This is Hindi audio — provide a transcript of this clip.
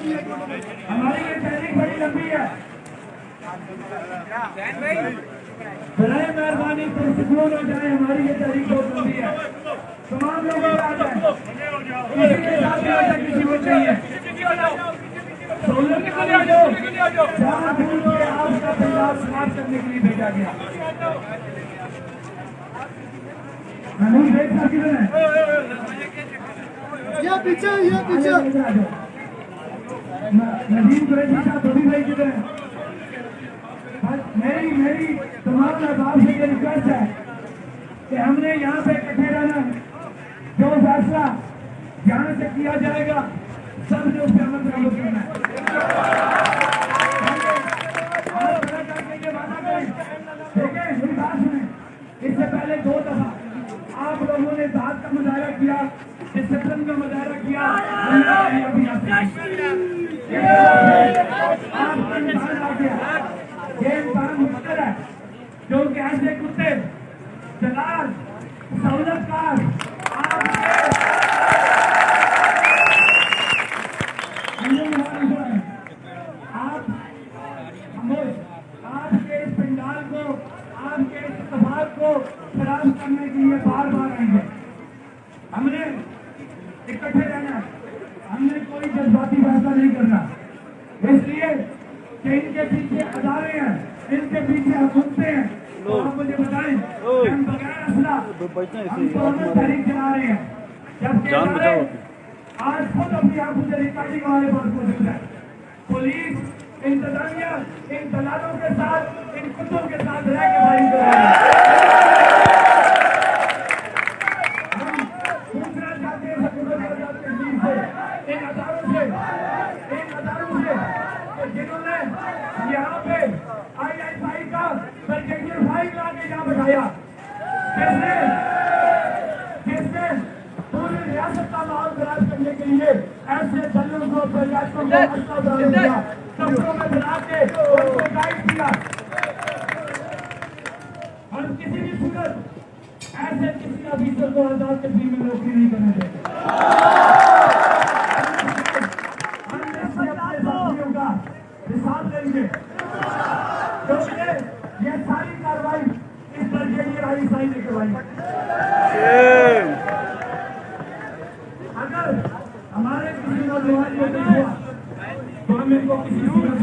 हमारी ये तहरीक बड़ी लंबी है, बड़े मेहरबानी पुरसुकून हो जाए। हमारी ये तहरीक बहुत लंबी है, तमाम लोगों का है, किसी के साथ किसी को चाहिए सहूलत के लिए जो जहाँ भूल के आपका पंजाब समाप्त करने के लिए भेजा गया। महमूद देख सकते हैं ये पीछे नदीम कुरैशी साहब तो भी भाई किधर हैं? मेरी तमाम अहबाब से ये रिक्वेस्ट है कि हमने यहाँ पे इकट्ठे रहना, जो फैसला यहाँ से किया जाएगा सबने उस पर अमल करामत करना है। देखिए मेरी बात सुने, इससे पहले 2 दफा आप लोगों ने दाद का मुजाहरा किया, डिसिप्लिन का मुजाहरा किया, आपका इंसान आ गया। ये इंसान मुश्किल है क्योंकि ऐसे कुत्ते दलाल सहूलतकार आपके इस पंडाल को, आपके इस इत्तेफाक को खराब करने के लिए बार बार आएंगे। हमने इकट्ठे रहना, हमने कोई जज्बाती फैसला नहीं करना, इसलिए कि इनके पीछे अदारे हैं, इनके पीछे हुकूमतें हैं। तो आप मुझे बताएं, हम बगैर असला हम दोनों तहरीक चला रहे हैं, जबकि आज खुद अपनी आंखों से रिकॉर्डिंग हमारे पास मौजूद है। पुलिस इंतजामिया इन दलालों के साथ, इन कुत्तों के साथ रह के फायरिंग कर रहे हैं। हम पूछना चाहते हैं तहसील से, इन अदारों से जिन्होंने यहाँ पे ISI का ब्रिगेडियर फाइल ला के यहाँ बैठाया, जिसने पूरी रियासत का माहौल खराब करने के लिए ऐसे दलों को प्रयासों को कपड़ों में बना के उनको गाइड किया। और किसी भी सूरत ऐसे किसी ऑफिसर को आजाद तस्वीर में नौकरी नहीं करने देंगे। हमने अपने साथियों का हिसाब लेंगे क्योंकि ये सारी कार्रवाई इस ब्रिगेडियर ISI ने करवाई। अगर हमारे किसी नौजवान को नहीं हुआ तो हम इनको किसी सूरत